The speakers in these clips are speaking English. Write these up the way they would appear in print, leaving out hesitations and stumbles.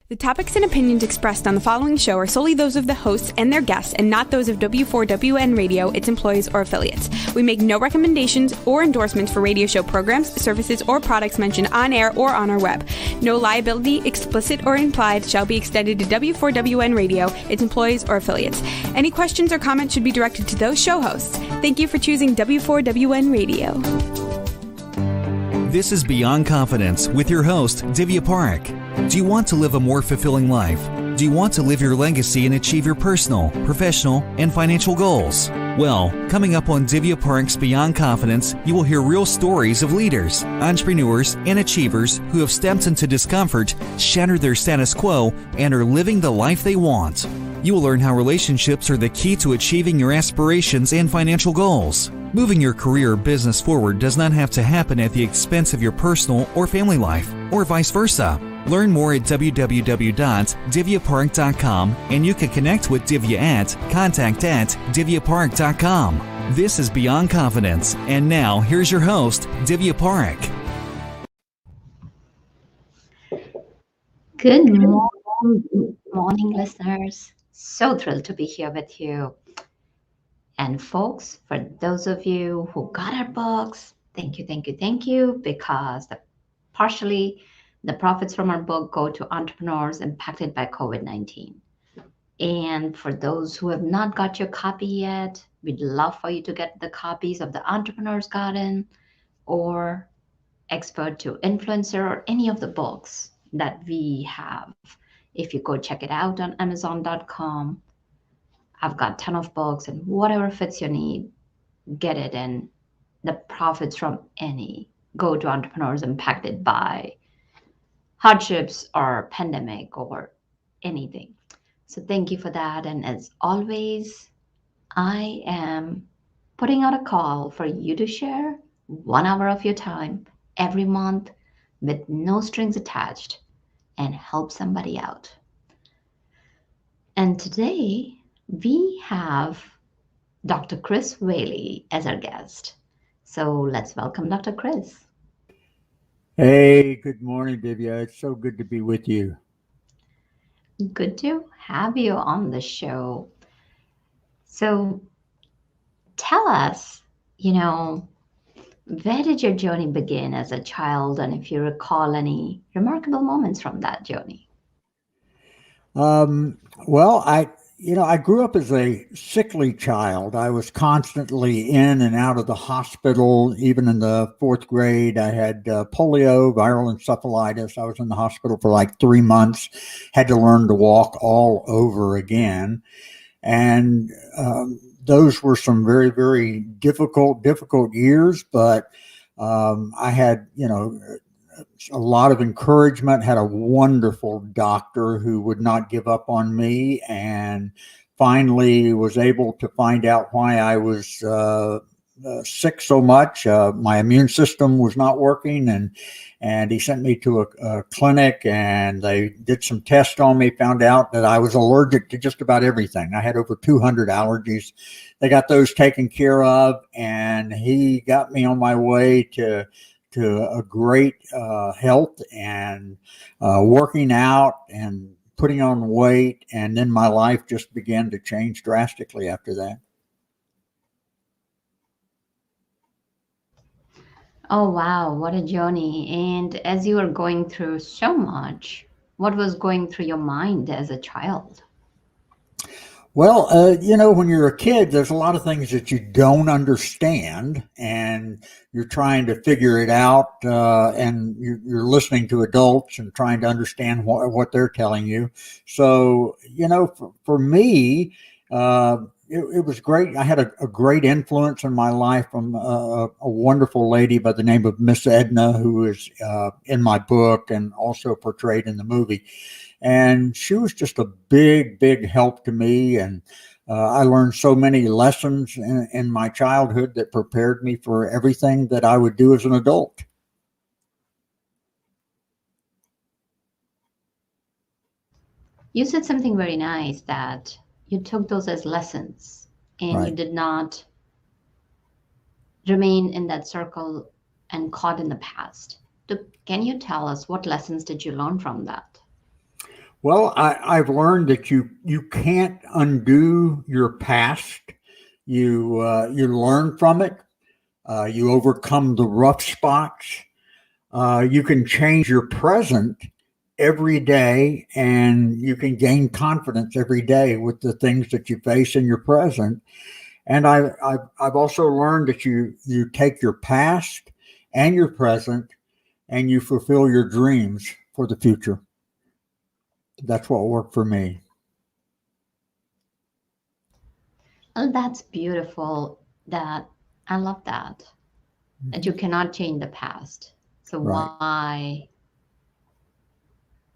The topics and opinions expressed on the following show are solely those of the hosts and their guests and not those of W4WN Radio, its employees, or affiliates. We make no recommendations or endorsements for radio show programs, services, or products mentioned on air or on our web. No liability, explicit or implied, shall be extended to W4WN Radio, its employees, or affiliates. Any questions or comments should be directed to those show hosts. Thank you for choosing W4WN Radio. This is Beyond Confidence with your host, Divya Parekh. Do you want to live a more fulfilling life? Do you want to live your legacy and achieve your personal, professional, and financial goals? Well, coming up on Divya Parekh's Beyond Confidence, you will hear real stories of leaders, entrepreneurs, and achievers who have stepped into discomfort, shattered their status quo, and are living the life they want. You will learn how relationships are the key to achieving your aspirations and financial goals. Moving your career or business forward does not have to happen at the expense of your personal or family life, or vice versa. Learn more at www.divyaparekh.com, and you can connect with Divya at contact@divyaparekh.com. This is Beyond Confidence, and now here's your host, Divya Parekh. Good morning, listeners. So thrilled to be here with you. And folks, for those of you who got our books, thank you, because partially the profits from our book go to entrepreneurs impacted by COVID-19. And for those who have not got your copy yet, we'd love for you to get the copies of the Entrepreneur's Garden or Expert to Influencer or any of the books that we have. If you go check it out on Amazon.com, I've got a ton of books, and whatever fits your need, get it. And the profits from any go to entrepreneurs impacted by hardships or pandemic or anything. So thank you for that. And as always, I am putting out a call for you to share 1 hour of your time every month with no strings attached and help somebody out. And today we have Dr. Chris Whaley as our guest. So let's welcome Dr. Chris. Hey, good morning, Divya. It's so good to be with you. Good to have you on the show. So tell us, where did your journey begin as a child, and if you recall any remarkable moments from that journey? Well, I grew up as a sickly child. I was constantly in and out of the hospital. Even in the 4th grade, I had polio, viral encephalitis. I was in the hospital for like 3 months, had to learn to walk all over again. And those were some very, very difficult years, but I had, a lot of encouragement, had a wonderful doctor who would not give up on me, and finally was able to find out why I was sick so much. My immune system was not working, and he sent me to a clinic, and they did some tests on me, found out that I was allergic to just about everything. I had over 200 allergies. They got those taken care of, and he got me on my way to a great health and working out and putting on weight. And then my life just began to change drastically after that. Oh, wow. What a journey. And as you were going through so much, what was going through your mind as a child? Well, when you're a kid, there's a lot of things that you don't understand, and you're trying to figure it out, and you're listening to adults and trying to understand what they're telling you. So, for me, it was great. I had a great influence in my life from a wonderful lady by the name of Miss Edna, who is in my book and also portrayed in the movie. And she was just a big, big help to me. And I learned so many lessons in my childhood that prepared me for everything that I would do as an adult. You said something very nice, that you took those as lessons, and Right. you did not remain in that circle and caught in the past. Can you tell us what lessons did you learn from that? Well, I've learned that you can't undo your past. You learn from it. You overcome the rough spots. You can change your present every day, and you can gain confidence every day with the things that you face in your present. And I've also learned that you take your past and your present, and you fulfill your dreams for the future. That's what worked for me. Oh, that's beautiful. That I love that. That you cannot change the past. So Right. why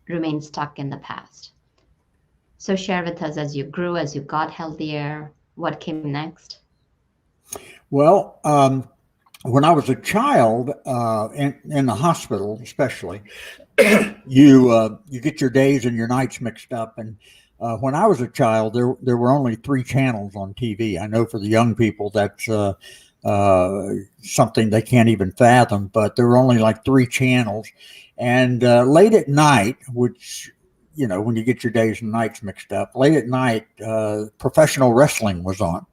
remain stuck in the past? So share with us as you grew, as you got healthier, what came next? Well, when I was a child, in the hospital, especially, you get your days and your nights mixed up. And when I was a child, there were only three channels on TV. I know for the young people that's something they can't even fathom, but there were only like three channels. And late at night, which when you get your days and nights mixed up, late at night, professional wrestling was on.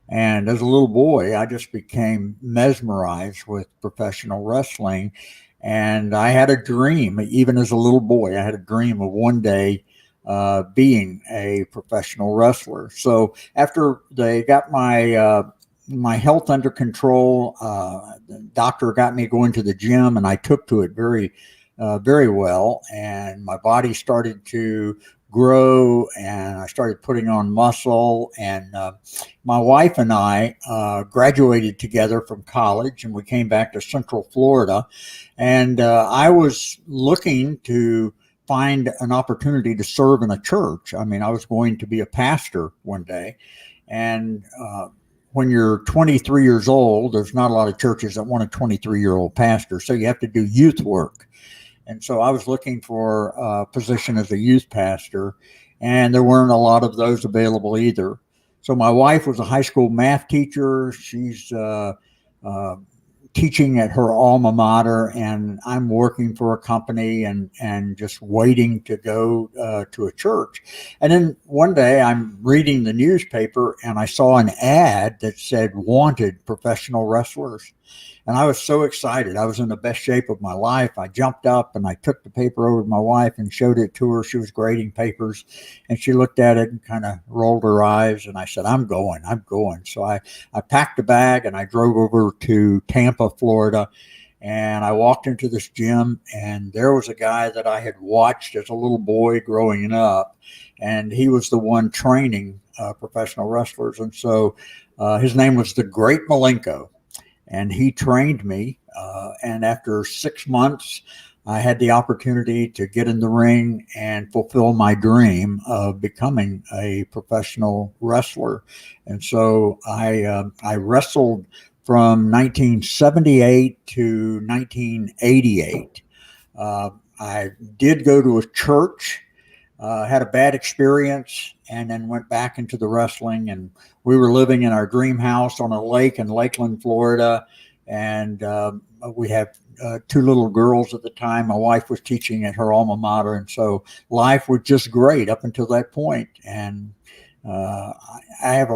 And as a little boy, I just became mesmerized with professional wrestling. And I had a dream, even as a little boy, I had a dream of one day being a professional wrestler. So after they got my health under control, the doctor got me going to the gym, and I took to it very well. And my body started to grow, and I started putting on muscle. And my wife and I graduated together from college, and we came back to Central Florida. And I was looking to find an opportunity to serve in a church. I mean, I was going to be a pastor one day. And when you're 23 years old, there's not a lot of churches that want a 23-year-old pastor. So you have to do youth work. And so I was looking for a position as a youth pastor, and there weren't a lot of those available either. So my wife was a high school math teacher. She's uh, teaching at her alma mater, and I'm working for a company and just waiting to go to a church. And then one day I'm reading the newspaper, and I saw an ad that said wanted professional wrestlers. And I was so excited. I was in the best shape of my life. I jumped up and I took the paper over to my wife and showed it to her. She was grading papers, and she looked at it and kind of rolled her eyes. And I said, I'm going. So I packed a bag and I drove over to Tampa, Florida. And I walked into this gym, and there was a guy that I had watched as a little boy growing up. And he was the one training professional wrestlers. And so his name was the Great Malenko. And he trained me. And after 6 months, I had the opportunity to get in the ring and fulfill my dream of becoming a professional wrestler. And so I wrestled from 1978 to 1988. I did go to a church, had a bad experience, and then went back into the wrestling. And we were living in our dream house on a lake in Lakeland, Florida. And we had two little girls at the time. My wife was teaching at her alma mater. And so life was just great up until that point. And I have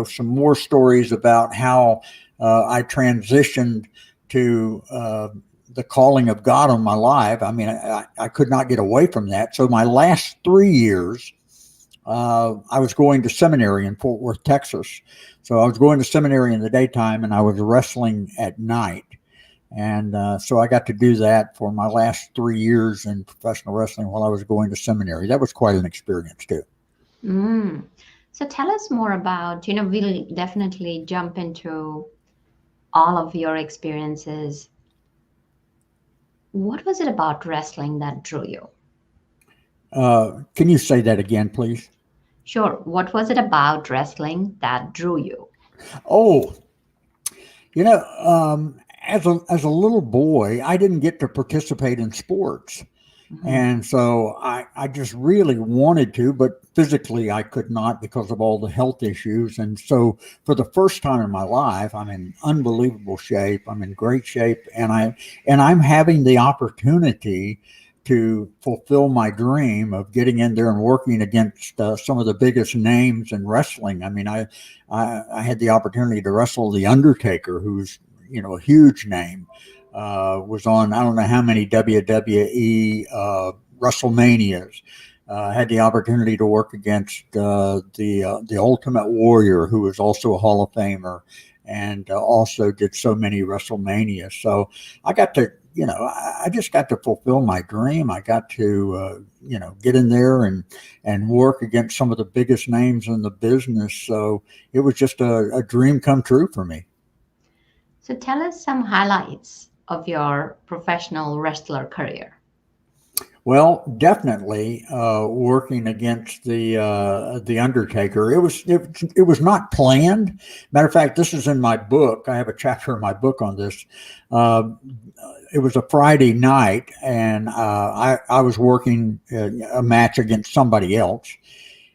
some more stories about how I transitioned to the calling of God on my life. I mean, I could not get away from that. So my last 3 years, I was going to seminary in Fort Worth, Texas. So I was going to seminary in the daytime, and I was wrestling at night. And so I got to do that for my last 3 years in professional wrestling while I was going to seminary. That was quite an experience too. Mm. So tell us more about, we'll definitely jump into all of your experiences. What was it about wrestling that drew you? Can you say that again, please? Sure. What was it about wrestling that drew you? Oh, you know, as a little boy, I didn't get to participate in sports. Mhm. And so I just really wanted to, but physically I could not because of all the health issues. And so for the first time in my life, I'm in unbelievable shape. I'm in great shape. And I'm having the opportunity to fulfill my dream of getting in there and working against some of the biggest names in wrestling. I mean, I had the opportunity to wrestle the Undertaker, who's, you know, a huge name, was on I don't know how many WWE WrestleManias. Had the opportunity to work against the Ultimate Warrior, who was also a Hall of Famer, and also did so many WrestleManias. So I got to, you know, I just got to fulfill my dream. I got to, you know, get in there and work against some of the biggest names in the business. So it was just a dream come true for me. So tell us some highlights of your professional wrestler career. Well, definitely working against the Undertaker. It was not planned. Matter of fact, this is in my book. I have a chapter in my book on this. It was a Friday night, and I was working a match against somebody else.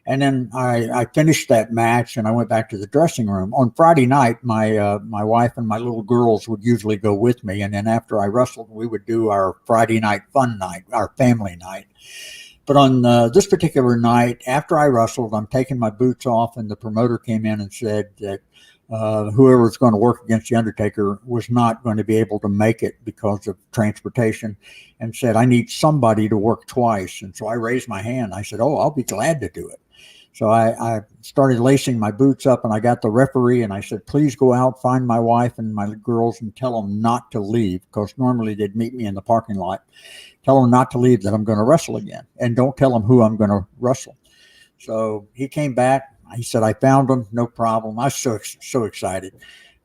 And then I finished that match, and I went back to the dressing room. On Friday night, my wife and my little girls would usually go with me, and then after I wrestled, we would do our Friday night fun night, our family night. But on this particular night, after I wrestled, I'm taking my boots off, and the promoter came in and said that whoever was going to work against the Undertaker was not going to be able to make it because of transportation, and said, I need somebody to work twice. And so I raised my hand. I said, oh, I'll be glad to do it. So I started lacing my boots up, and I got the referee, and I said, please go out, find my wife and my girls, and tell them not to leave, because normally they'd meet me in the parking lot. Tell them not to leave, that I'm going to wrestle again, and don't tell them who I'm going to wrestle. So he came back. He said, I found him, no problem. I was so excited.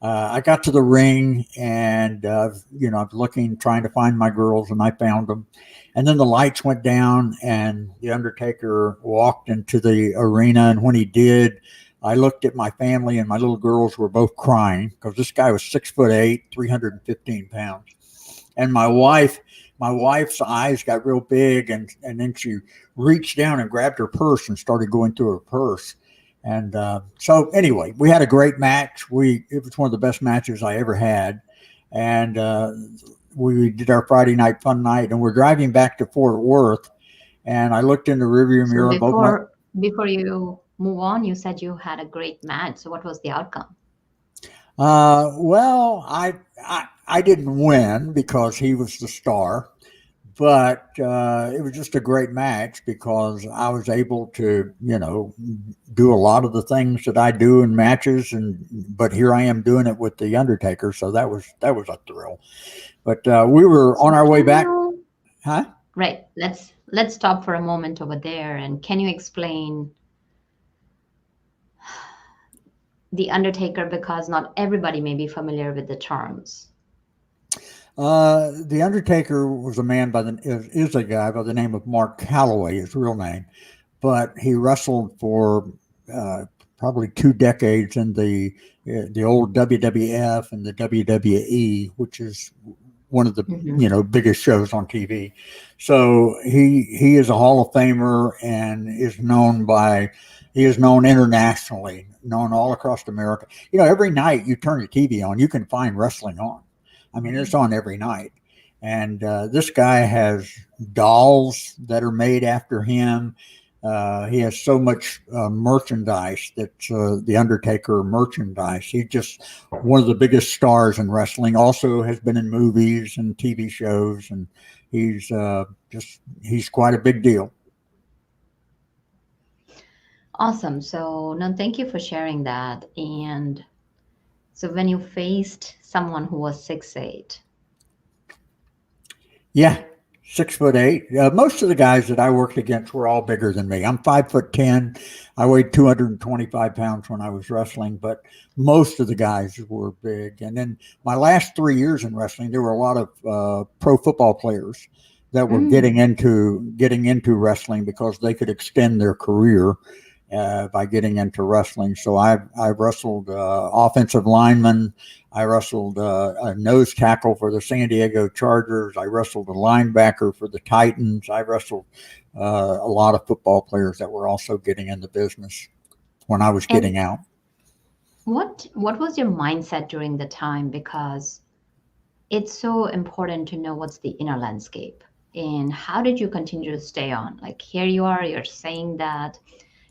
I got to the ring, and, you know, I'm looking, trying to find my girls, and I found them. And then the lights went down, and the Undertaker walked into the arena. And when he did, I looked at my family, and my little girls were both crying, because this guy was 6'8", 315 pounds. And my wife's eyes got real big, and then she reached down and grabbed her purse and started going through her purse. And so anyway, we had a great match. It was one of the best matches I ever had. And we did our Friday night fun night, and we're driving back to Fort Worth. And I looked in the rearview mirror. Before you move on, you said you had a great match. So what was the outcome? Well, I didn't win because he was the star. But it was just a great match because I was able to, you know, do a lot of the things that I do in matches, but here I am doing it with the Undertaker, so that was a thrill. But we were on our way back. Huh? Right. Let's stop for a moment over there, and can you explain the Undertaker, because not everybody may be familiar with the terms. The Undertaker was is a guy by the name of Mark Calloway, his real name, but he wrestled for probably 2 decades in the old WWF and the WWE, which is one of the biggest shows on TV. So he is a Hall of Famer and is known internationally, known all across America. You know, every night you turn your TV on, you can find wrestling on. I mean, it's on every night. And this guy has dolls that are made after him. He has so much merchandise that's the Undertaker merchandise. He's just one of the biggest stars in wrestling. Also has been in movies and TV shows, and he's quite a big deal. Awesome. So, no, thank you for sharing that. And so when you faced someone who was 6'8". Yeah, 6'8". Most of the guys that I worked against were all bigger than me. I'm 5'10". I weighed 225 pounds when I was wrestling, but most of the guys were big. And then my last 3 years in wrestling, there were a lot of pro football players that were getting into wrestling because they could extend their career by getting into wrestling. So I've wrestled offensive linemen. I wrestled a nose tackle for the San Diego Chargers. I wrestled a linebacker for the Titans. I wrestled a lot of football players that were also getting in the business when I was getting out. What was your mindset during the time? Because it's so important to know what's the inner landscape. And how did you continue to stay on? Like here you are, you're saying that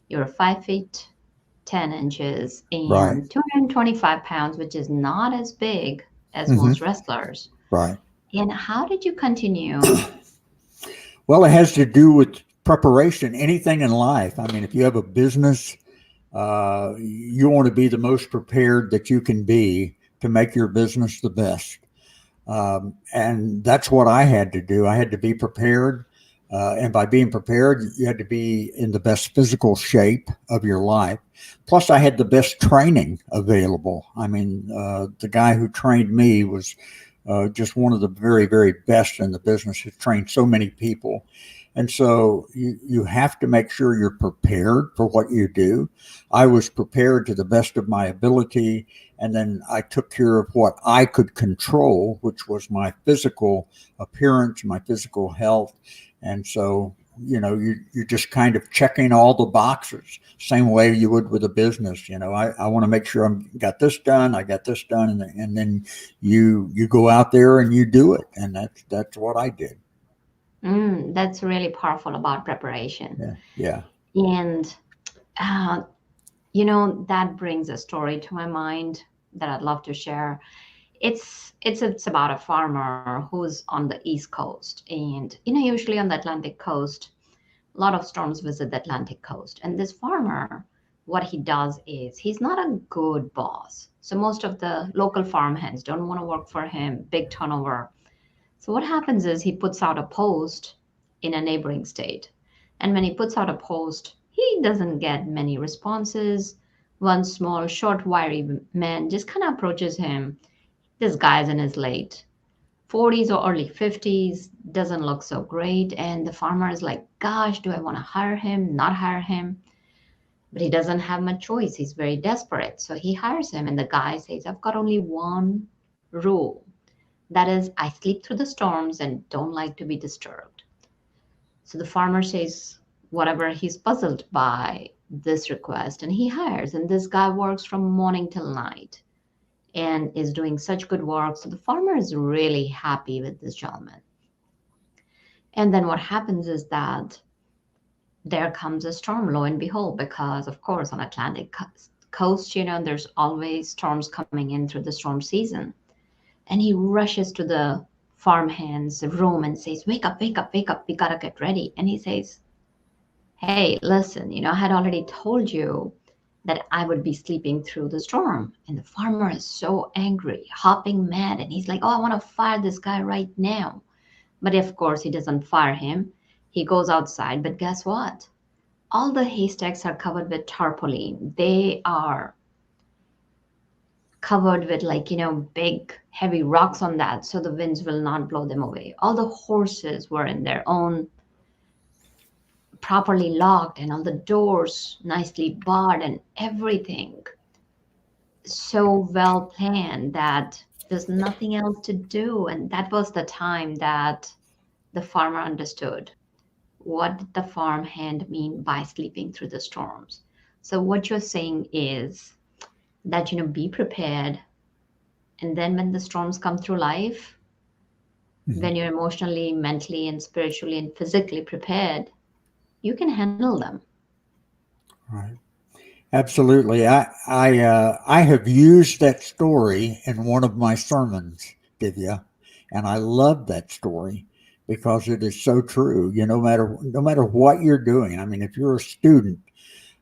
you're 5 feet 10 inches Right. and 225 pounds, which is not as big as Hmm. most wrestlers. Right. And how did you continue? Well, it has to do with preparation. Anything in life. I mean, if you have a business, you want to be the most prepared that you can be to make your business the best. And that's what I had to do. I had to be prepared. And by being prepared, you had to be in the best physical shape of your life. Plus, I had the best training available. I mean, the guy who trained me was just one of the very, very best in the business. He trained so many people. And so you have to make sure you're prepared for what you do. I was prepared to the best of my ability. And then I took care of what I could control, which was my physical appearance, my physical health. And so, you're just kind of checking all the boxes, same way you would with a business. I want to make sure I got this done, and then you go out there and you do it. And that's what I did. That's really powerful about preparation. Yeah. Yeah. And, uh, that brings a story to my mind that I'd love to share. It's about a farmer who's on the East Coast. And, usually on the Atlantic coast, a lot of storms visit the Atlantic coast. And this farmer, what he does is he's not a good boss. So most of the local farmhands don't want to work for him, big turnover. So what happens is he puts out a post in a neighboring state. And when he puts out a post, he doesn't get many responses. One small, short, wiry man just kind of approaches him. This guy's in his late 40s or early 50s, doesn't look so great. And the farmer is like, gosh, do I want to hire him, not hire him? But he doesn't have much choice. He's very desperate. So he hires him. And the guy says, I've got only one rule. That is, I sleep through the storms and don't like to be disturbed. So the farmer says, whatever, he's puzzled by this request and he hires. And this guy works from morning till night and is doing such good work. So the farmer is really happy with this gentleman. And then what happens is that there comes a storm, lo and behold, because of course on Atlantic coast, there's always storms coming in through the storm season. And he rushes to the farmhand's room and says, wake up, wake up, wake up, we gotta get ready. And he says, hey, listen, I had already told you that I would be sleeping through the storm. And the farmer is so angry, hopping mad. And he's like, oh, I want to fire this guy right now. But of course, he doesn't fire him. He goes outside. But guess what? All the haystacks are covered with tarpaulin. They are covered with big heavy rocks on that so the winds will not blow them away. All the horses were in their own properly locked and all the doors nicely barred and everything so well planned that there's nothing else to do. And that was the time that the farmer understood what did the farmhand mean by sleeping through the storms. So what you're saying is that be prepared, and then when the storms come through life, when you're emotionally, mentally, and spiritually and physically prepared, you can handle them. Right. Absolutely. I have used that story in one of my sermons, Divya, and I love that story because it is so true. No matter what you're doing. I mean, if you're a student,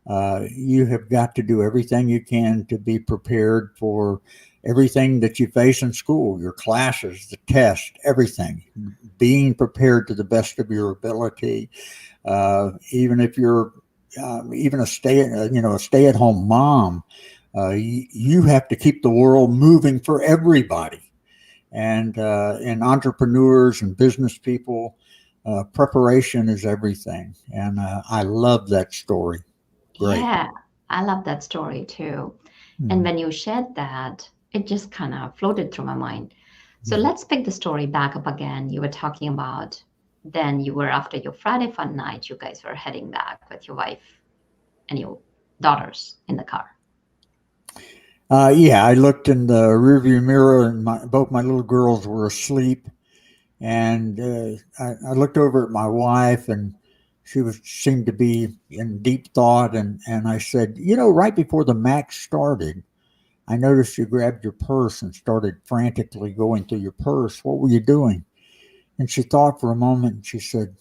you have got to do everything you can to be prepared for everything that you face in school, your classes, the test, everything. Being prepared to the best of your ability, even if you're even a stay-at-home mom, you have to keep the world moving for everybody. And entrepreneurs and business people, preparation is everything. And I love that story. Great. Yeah, I love that story too. And when you shared that, it just kind of floated through my mind. So let's pick the story back up again. You were talking about then you were after your Friday fun night, you guys were heading back with your wife and your daughters in the car. Yeah, I looked in the rearview mirror and both my little girls were asleep. And I looked over at my wife, and she seemed to be in deep thought. And I said, right before the match started, I noticed you grabbed your purse and started frantically going through your purse. What were you doing? And she thought for a moment, and she said,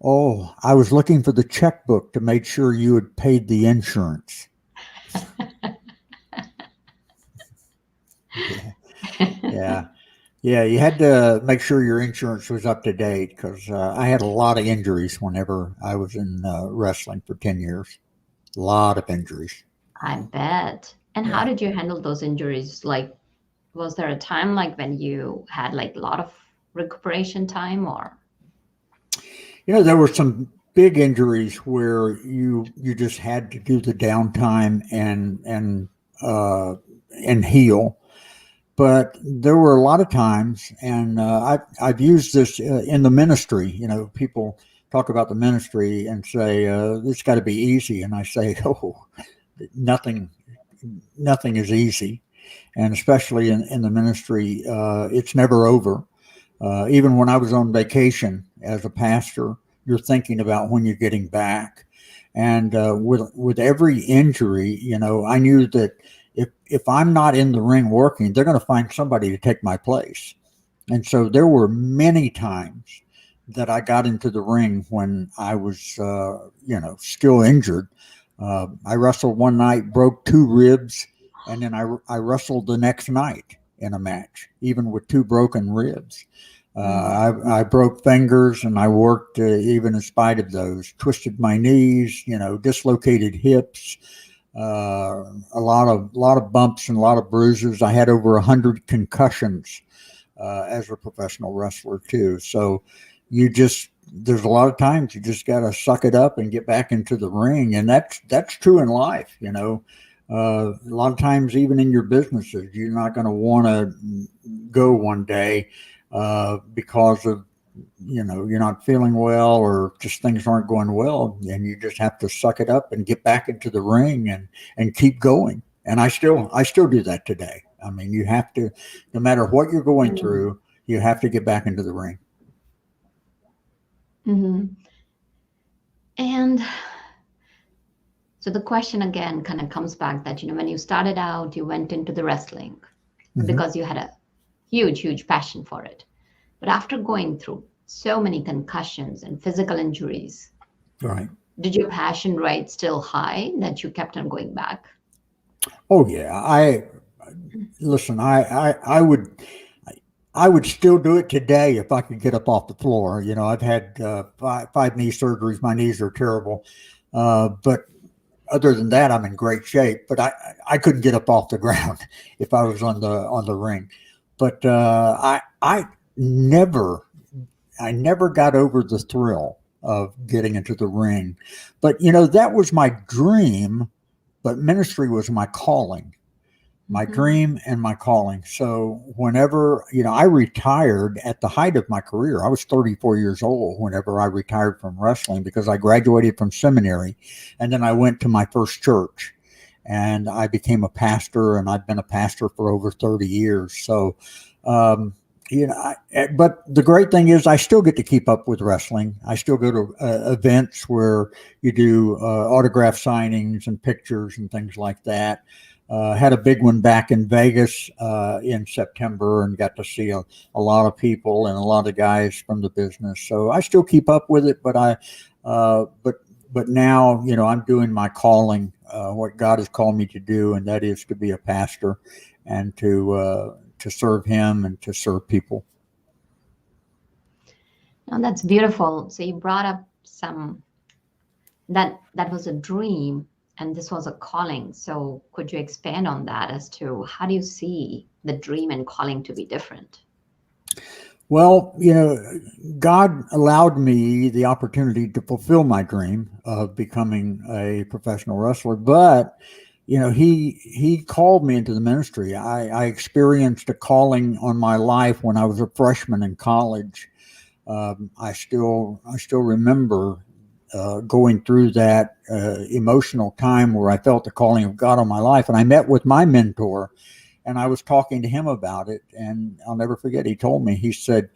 "Oh, I was looking for the checkbook to make sure you had paid the insurance." Yeah. Yeah. Yeah, you had to make sure your insurance was up to date, because I had a lot of injuries whenever I was in wrestling for 10 years. A lot of injuries. I bet. And how Yeah. did you handle those injuries? Like, was there a time like when you had like a lot of recuperation time or? There were some big injuries where you just had to do the downtime and heal. But there were a lot of times, and I've used this in the ministry. People talk about the ministry and say it's got to be easy, and I say, oh, nothing is easy, and especially in the ministry, it's never over. Even when I was on vacation as a pastor, you're thinking about when you're getting back. And with every injury, I knew that if I'm not in the ring working, they're going to find somebody to take my place. And so there were many times that I got into the ring when I was, still injured. I wrestled one night, broke 2 ribs, and then I wrestled the next night in a match, even with 2 broken ribs. I broke fingers, and I worked even in spite of those. Twisted my knees, dislocated hips, a lot of bumps and a lot of bruises. I had over 100 concussions as a professional wrestler too. So there's a lot of times you just got to suck it up and get back into the ring, and that's true in life. A lot of times, even in your businesses, you're not going to want to go one day because of you're not feeling well, or just things aren't going well, and you just have to suck it up and get back into the ring and keep going. And I still do that today. I mean, you have to, no matter what you're going through, you have to get back into the ring. Mm-hmm. And so the question again kind of comes back that, when you started out, you went into the wrestling because you had a huge passion for it. But after going through so many concussions and physical injuries, Right. did your passion rate still high that you kept on going back? Oh yeah. I would still do it today if I could get up off the floor. I've had 5 knee surgeries. My knees are terrible. But other than that, I'm in great shape. But I couldn't get up off the ground if I was on the ring. But I never got over the thrill of getting into the ring. But that was my dream, but ministry was my calling. My dream and my calling. So whenever, I retired at the height of my career. I was 34 years old whenever I retired from wrestling, because I graduated from seminary, and then I went to my first church, and I became a pastor, and I've been a pastor for over 30 years. So, but the great thing is I still get to keep up with wrestling. I still go to events where you do autograph signings and pictures and things like that. Had a big one back in Vegas in September, and got to see a lot of people and a lot of guys from the business. So I still keep up with it, but but now, I'm doing my calling, what God has called me to do, and that is to be a pastor and to serve Him and to serve people. Oh, that's beautiful. So you brought up that was a dream, and this was a calling. So could you expand on that as to how do you see the dream and calling to be different? Well, God allowed me the opportunity to fulfill my dream of becoming a professional wrestler, but he called me into the ministry. I experienced a calling on my life when I was a freshman in college. I still remember going through that emotional time where I felt the calling of God on my life. And I met with my mentor, and I was talking to him about it. And I'll never forget, he told me, he said,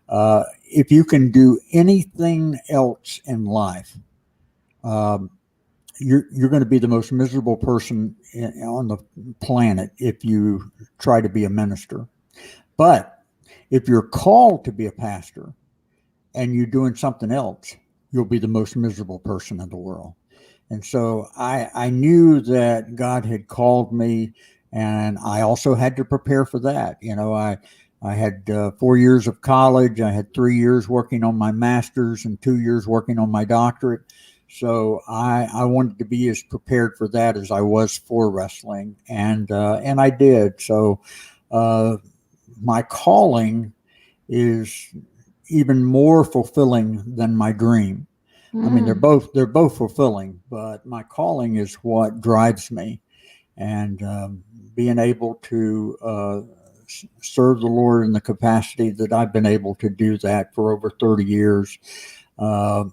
if you can do anything else in life, you're going to be the most miserable person on the planet if you try to be a minister. But if you're called to be a pastor and you're doing something else, you'll be the most miserable person in the world. And so I knew that God had called me, and I also had to prepare for that. I had 4 years of college. I had 3 years working on my master's and 2 years working on my doctorate. So I wanted to be as prepared for that as I was for wrestling, and I did. So my calling is even more fulfilling than my dream. I mean, they're both fulfilling, but my calling is what drives me, and being able to serve the Lord in the capacity that I've been able to do that for over 30 years. I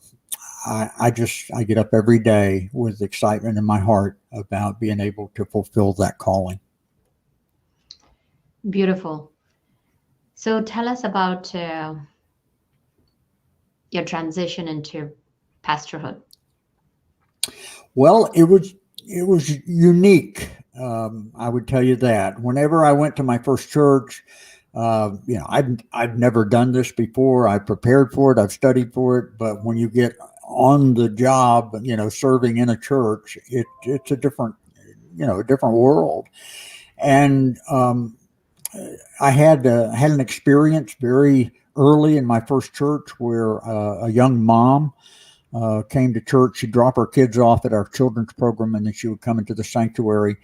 get up every day with excitement in my heart about being able to fulfill that calling. Beautiful. So tell us about your transition into pastorhood. Well, it was unique. I would tell you that. Whenever I went to my first church, I've never done this before. I prepared for it. I've studied for it. But when you get on the job, serving in a church, it's a different world. And I had an experience very early in my first church where a young mom came to church. She'd drop her kids off at our children's program, and then she would come into the sanctuary.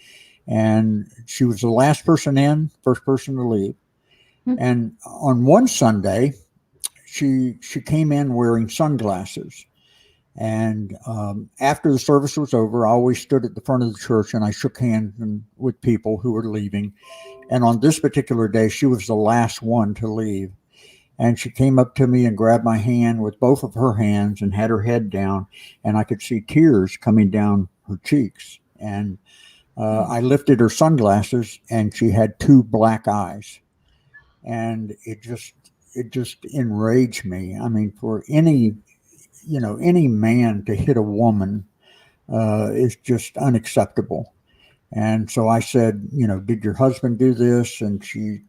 And she was the last person in, first person to leave. Mm-hmm. And on one Sunday, she came in wearing sunglasses. And after the service was over, I always stood at the front of the church and I shook hands with people who were leaving. And on this particular day, she was the last one to leave. And she came up to me and grabbed my hand with both of her hands and had her head down. And I could see tears coming down her cheeks. And I lifted her sunglasses, and she had 2 black eyes. And it just enraged me. I mean, for any man to hit a woman is just unacceptable. And so I said, did your husband do this? And she,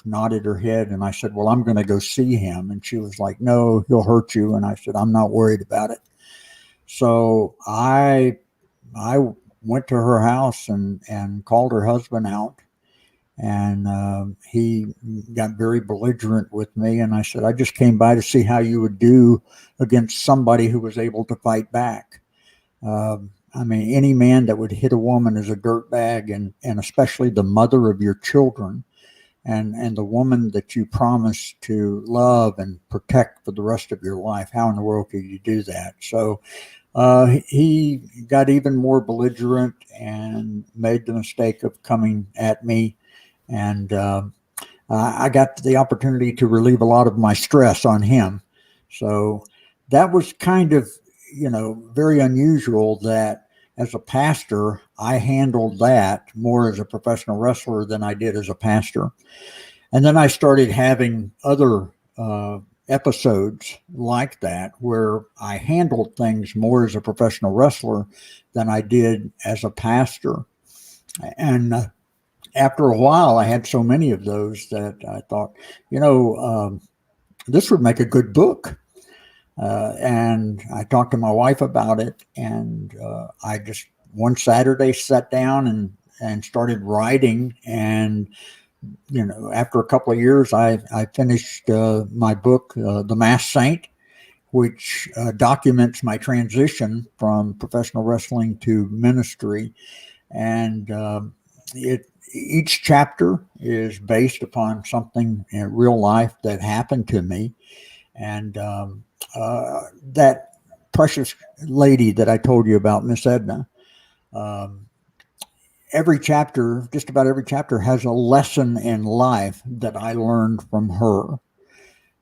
nodded her head. And I said, well, I'm going to go see him. And she was like, no, he'll hurt you. And I said, I'm not worried about it. So I went to her house and called her husband out. And he got very belligerent with me. And I said, I just came by to see how you would do against somebody who was able to fight back. I mean, any man that would hit a woman is a dirtbag, and especially the mother of your children and the woman that you promised to love and protect for the rest of your life. How in the world could you do that? So he got even more belligerent and made the mistake of coming at me. And I got the opportunity to relieve a lot of my stress on him. So that was kind of, very unusual that as a pastor, I handled that more as a professional wrestler than I did as a pastor. And then I started having other episodes like that where I handled things more as a professional wrestler than I did as a pastor. And after a while, I had so many of those that I thought, this would make a good book. And I talked to my wife about it, and I just one Saturday sat down and started writing. And, after a couple of years, I finished my book, The Masked Saint, which documents my transition from professional wrestling to ministry. And each chapter is based upon something in real life that happened to me. And that precious lady that I told you about, Miss Edna, just about every chapter has a lesson in life that I learned from her.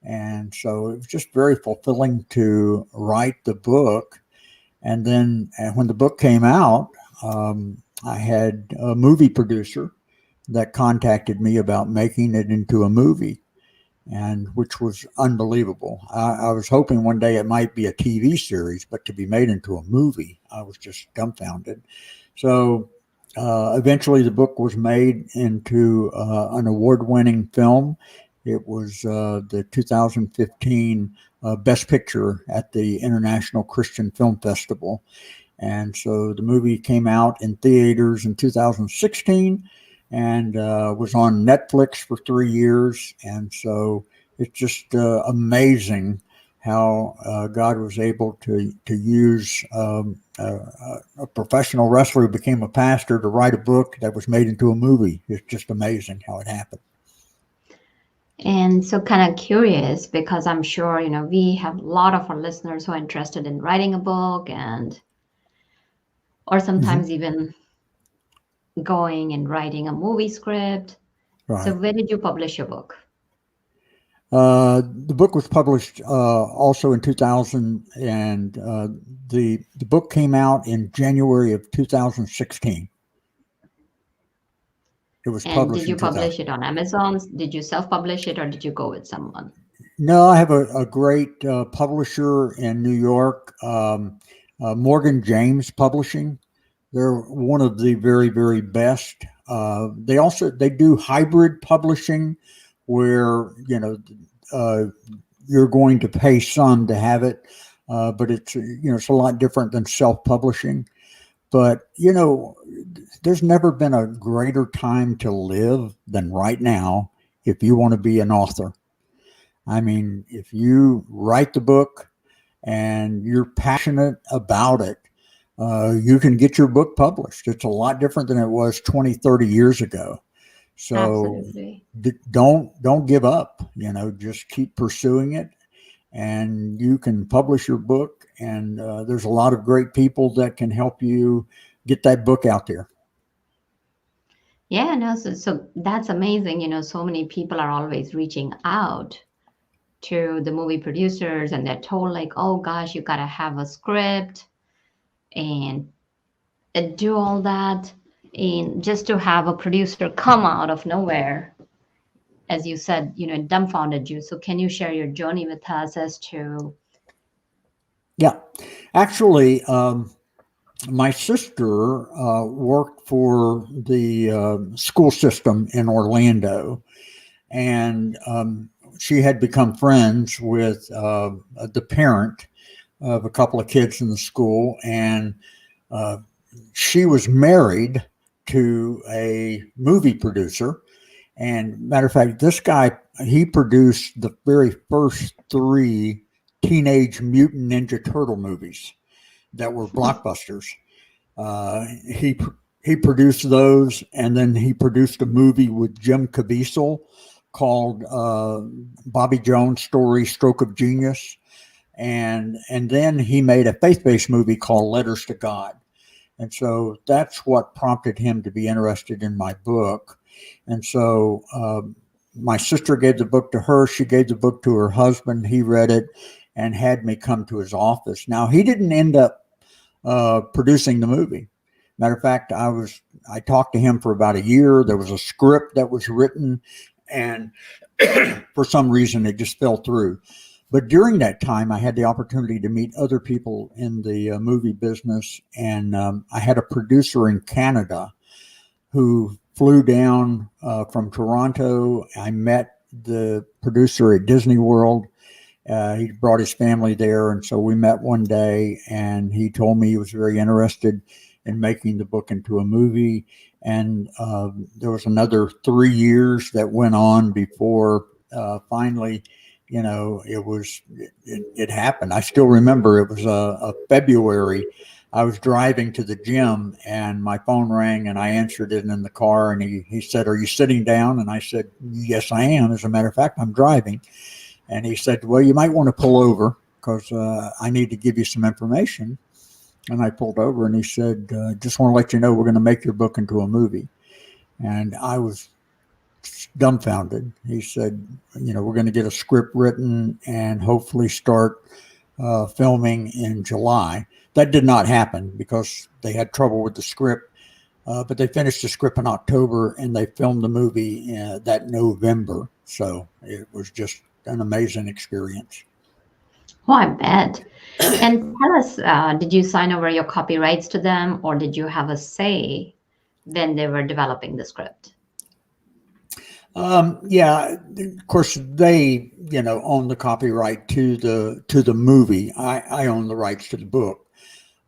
And so it was just very fulfilling to write the book. And then when the book came out, I had a movie producer that contacted me about making it into a movie. and which was unbelievable. I was hoping one day it might be a TV series, but to be made into a movie, I was just dumbfounded. So eventually the book was made into an award-winning film. It was the 2015 Best Picture at the International Christian Film Festival. And so the movie came out in theaters in 2016 and was on Netflix for 3 years. And so it's just amazing how God was able to use a professional wrestler who became a pastor to write a book that was made into a movie. It's just amazing how it happened. And so kind of curious because I'm sure, we have a lot of our listeners who are interested in writing a book or sometimes even going and writing a movie script. Right. So where did you publish your book? The book was published also in 2000, and the book came out in January of 2016. It was published. Did you publish it on Amazon? Did you self-publish it, or did you go with someone? No, I have a great publisher in New York, Morgan James Publishing. They're one of the very, very best. They do hybrid publishing, where you're going to pay some to have it, but it's it's a lot different than self-publishing. But there's never been a greater time to live than right now if you want to be an author. I mean, if you write the book and you're passionate about it, you can get your book published. It's a lot different than it was 20, 30 years ago. So absolutely. Don't give up, just keep pursuing it, and you can publish your book. And there's a lot of great people that can help you get that book out there. Yeah, no, so that's amazing. So many people are always reaching out to the movie producers, and they're told like, oh gosh, you gotta have a script and do all that, and just to have a producer come out of nowhere, as you said, it dumbfounded you. So can you share your journey with us as to? Yeah, actually, my sister worked for the school system in Orlando, and she had become friends with the parent of a couple of kids in the school, and she was married to a movie producer. And matter of fact, this guy, he produced the very first 3 Teenage Mutant Ninja Turtle movies that were blockbusters. He produced those, and then he produced a movie with Jim Caviezel called Bobby Jones' Story, Stroke of Genius. And then he made a faith-based movie called Letters to God. And so that's what prompted him to be interested in my book. And so my sister gave the book to her. She gave the book to her husband. He read it and had me come to his office. Now, he didn't end up producing the movie. Matter of fact, I talked to him for about a year. There was a script that was written, and for some reason it just fell through. But during that time, I had the opportunity to meet other people in the movie business, and I had a producer in Canada who flew down from Toronto. I met the producer at Disney World. He brought his family there, and so we met one day, and he told me he was very interested in making the book into a movie. And there was another 3 years that went on before finally, it happened. I still remember it was a February. I was driving to the gym, and my phone rang, and I answered it in the car, and he said, "Are you sitting down?" And I said, "Yes, I am. As a matter of fact, I'm driving." And he said, "Well, you might want to pull over because I need to give you some information." And I pulled over, and he said, "Just want to let you know we're going to make your book into a movie." And I was dumbfounded. He said, "We're going to get a script written and hopefully start filming in July." That did not happen because they had trouble with the script, but they finished the script in October, and they filmed the movie that November. So it was just an amazing experience. Oh, I bet. And tell us, did you sign over your copyrights to them, or did you have a say when they were developing the script? Yeah, of course they, own the copyright to the movie. I own the rights to the book.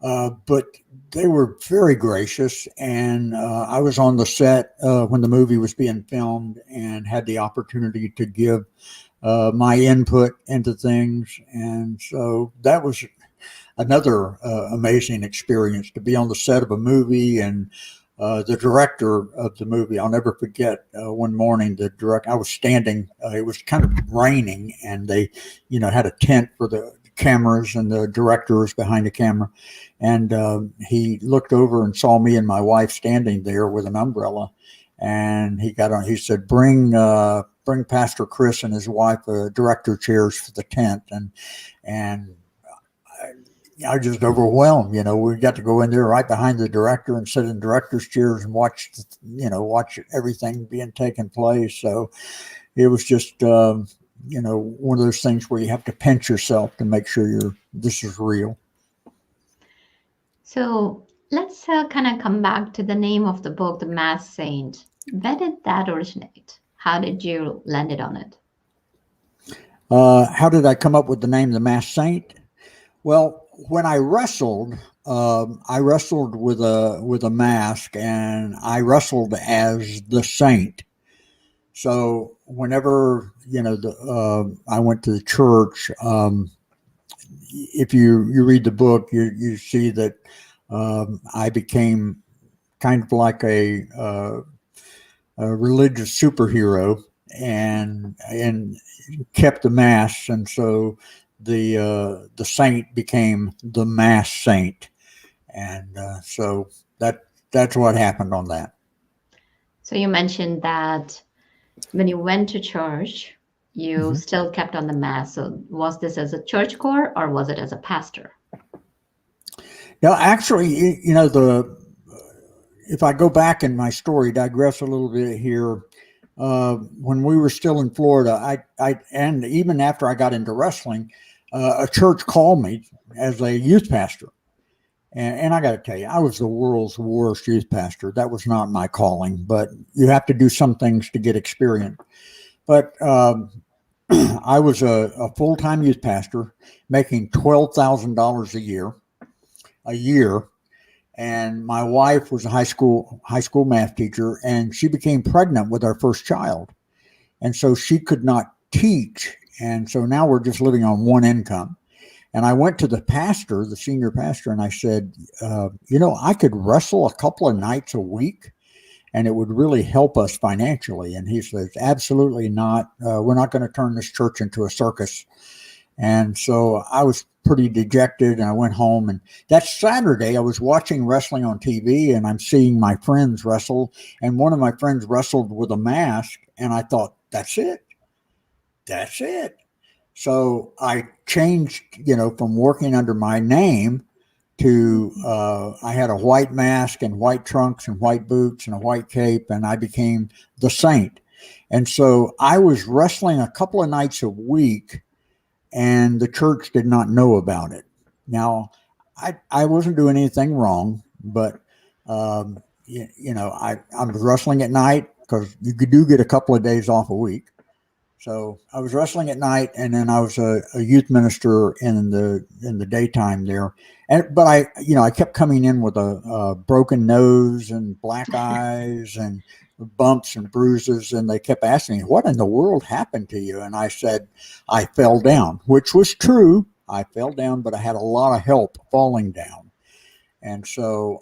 But they were very gracious, and I was on the set when the movie was being filmed and had the opportunity to give my input into things. And so that was another amazing experience to be on the set of a movie. And the director of the movie, I'll never forget, one morning, I was standing, it was kind of raining, and they, had a tent for the cameras, and the director was behind the camera. And he looked over and saw me and my wife standing there with an umbrella. And he said, bring Pastor Chris and his wife director chairs for the tent. And I was just overwhelmed. We got to go in there right behind the director and sit in director's chairs and watch everything being taken place. So it was just, one of those things where you have to pinch yourself to make sure this is real. So let's kind of come back to the name of the book, The Masked Saint. Where did that originate? How did you land it on it? How did I come up with the name The Masked Saint? Well, when I wrestled with a mask, and I wrestled as the saint. So whenever I went to the church, if you read the book, you see that I became kind of like a religious superhero, and kept the mask, and so the saint became the Masked Saint, and so that's what happened on that. So you mentioned that when you went to church, you still kept on the mask. So was this as a church core, or was it as a pastor? No, actually, if I go back in my story, digress a little bit here. When we were still in Florida, and even after I got into wrestling, a church called me as a youth pastor. And I got to tell you, I was the world's worst youth pastor. That was not my calling, but you have to do some things to get experience. But I was a full-time youth pastor making $12,000 a year. And my wife was a high school math teacher, and she became pregnant with our first child. And so she could not teach. And so now we're just living on one income. And I went to the senior pastor, and I said, I could wrestle a couple of nights a week, and it would really help us financially. And he says, absolutely not. We're not going to turn this church into a circus. And so I was pretty dejected, and I went home. And that Saturday, I was watching wrestling on TV, and I'm seeing my friends wrestle. And one of my friends wrestled with a mask, and I thought, that's it. So I changed, from working under my name to I had a white mask and white trunks and white boots and a white cape, and I became the Saint. And so I was wrestling a couple of nights a week, and the church did not know about it. Now, I wasn't doing anything wrong, but I was wrestling at night, because you do get a couple of days off a week. So I was wrestling at night, and then I was a youth minister in the daytime there. But I kept coming in with a broken nose and black eyes and bumps and bruises, and they kept asking me, what in the world happened to you? And I said, I fell down, which was true. I fell down, but I had a lot of help falling down. And so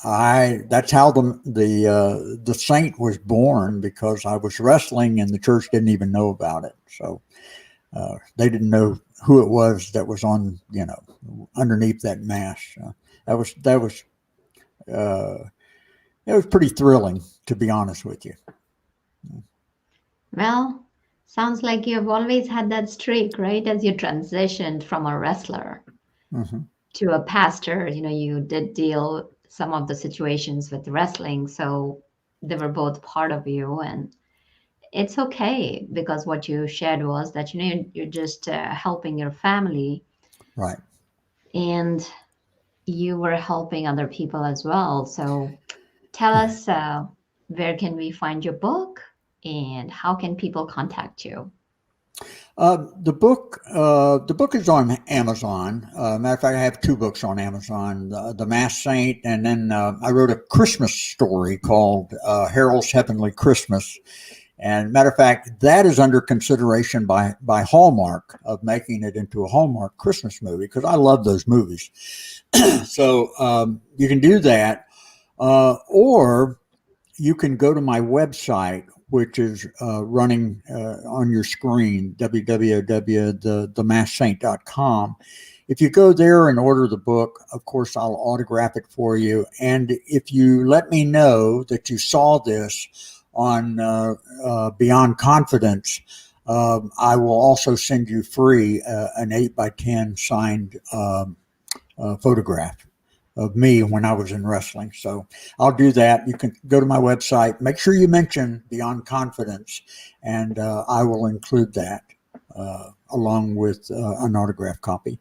that's how the Saint was born, because I was wrestling and the church didn't even know about it. So they didn't know who it was that was on, underneath that mask. It was pretty thrilling, to be honest with you. Well, sounds like you've always had that streak, right? As you transitioned from a wrestler to a pastor, you did deal some of the situations with wrestling, so they were both part of you. And it's okay, because what you shared was that, you're just helping your family, Right. and you were helping other people as well. So tell Right. us, where can we find your book, and how can people contact you? The book is on Amazon. Matter of fact, I have two books on Amazon: the Masked Saint, and then I wrote a Christmas story called Harold's Heavenly Christmas. And matter of fact, that is under consideration by Hallmark of making it into a Hallmark Christmas movie, because I love those movies. So you can do that, or you can go to my website, which is running on your screen, www.themasksaint.com. If you go there and order the book, of course, I'll autograph it for you. And if you let me know that you saw this on Beyond Confidence, I will also send you free an 8x10 signed photograph of me when I was in wrestling. So I'll do that. You can go to my website, make sure you mention Beyond Confidence, and I will include that along with an autographed copy.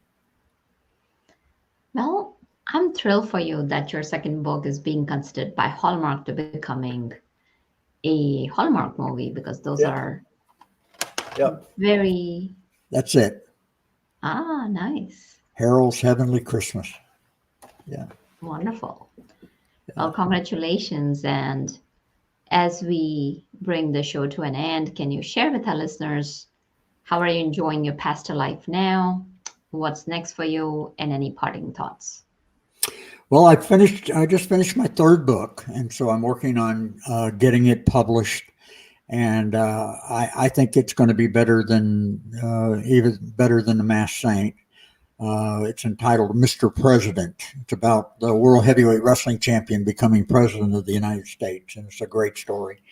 Well, I'm thrilled for you that your second book is being considered by Hallmark to becoming a Hallmark movie, because those are very... That's it. Nice. Harold's Heavenly Christmas. Yeah. Wonderful. Well, congratulations. And as we bring the show to an end, can you share with our listeners, how are you enjoying your pastor life now? What's next for you, and any parting thoughts? Well, I just finished my third book, and so I'm working on getting it published. And I think it's going to be better than even better than The Masked Saint. It's entitled Mr. President. It's about the World Heavyweight Wrestling Champion becoming President of the United States, and it's a great story.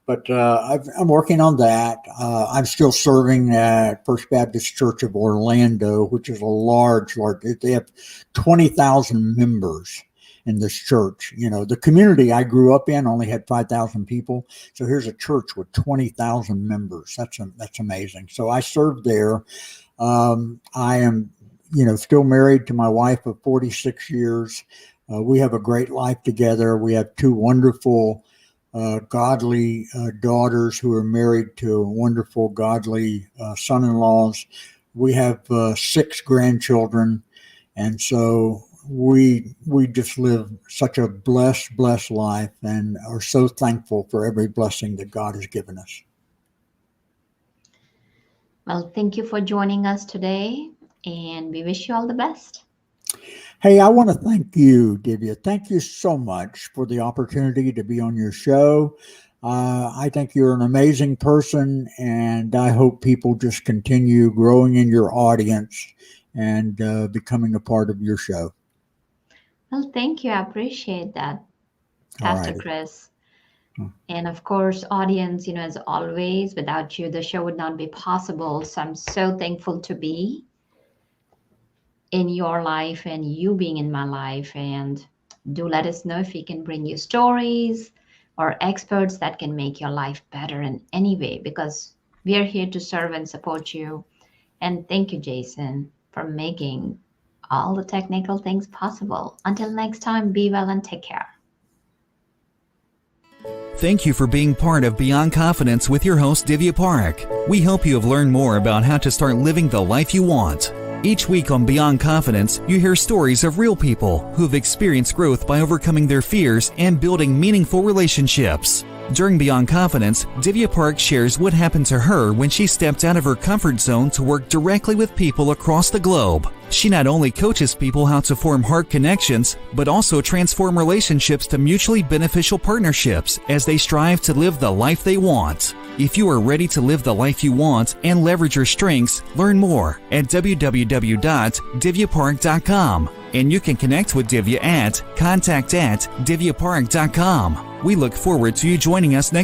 But I'm working on that. I'm still serving at First Baptist Church of Orlando, which is a large. They have 20,000 members in this church. The community I grew up in only had 5,000 people. So here's a church with 20,000 members. That's amazing. So I served there. I am, still married to my wife of 46 years. We have a great life together. We have two wonderful, godly daughters who are married to wonderful, godly son-in-laws. We have 6 grandchildren. And so we just live such a blessed life, and are so thankful for every blessing that God has given us. Well, thank you for joining us today, and we wish you all the best. Hey, I want to thank you, Divya. Thank you so much for the opportunity to be on your show. I think you're an amazing person, and I hope people just continue growing in your audience and becoming a part of your show. Well, thank you. I appreciate that, Pastor Alrighty. Chris. And of course, audience, as always, without you, the show would not be possible. So I'm so thankful to be in your life and you being in my life. And do let us know if we can bring you stories or experts that can make your life better in any way, because we are here to serve and support you. And thank you, Jason, for making all the technical things possible. Until next time, be well and take care. Thank you for being part of Beyond Confidence with your host, Divya Parekh. We hope you have learned more about how to start living the life you want. Each week on Beyond Confidence, you hear stories of real people who have experienced growth by overcoming their fears and building meaningful relationships. During Beyond Confidence, Divya Parekh shares what happened to her when she stepped out of her comfort zone to work directly with people across the globe. She not only coaches people how to form heart connections, but also transform relationships to mutually beneficial partnerships as they strive to live the life they want. If you are ready to live the life you want and leverage your strengths, learn more at www.divyaparekh.com. And you can connect with Divya at contact@divyaparekh.com. We look forward to you joining us next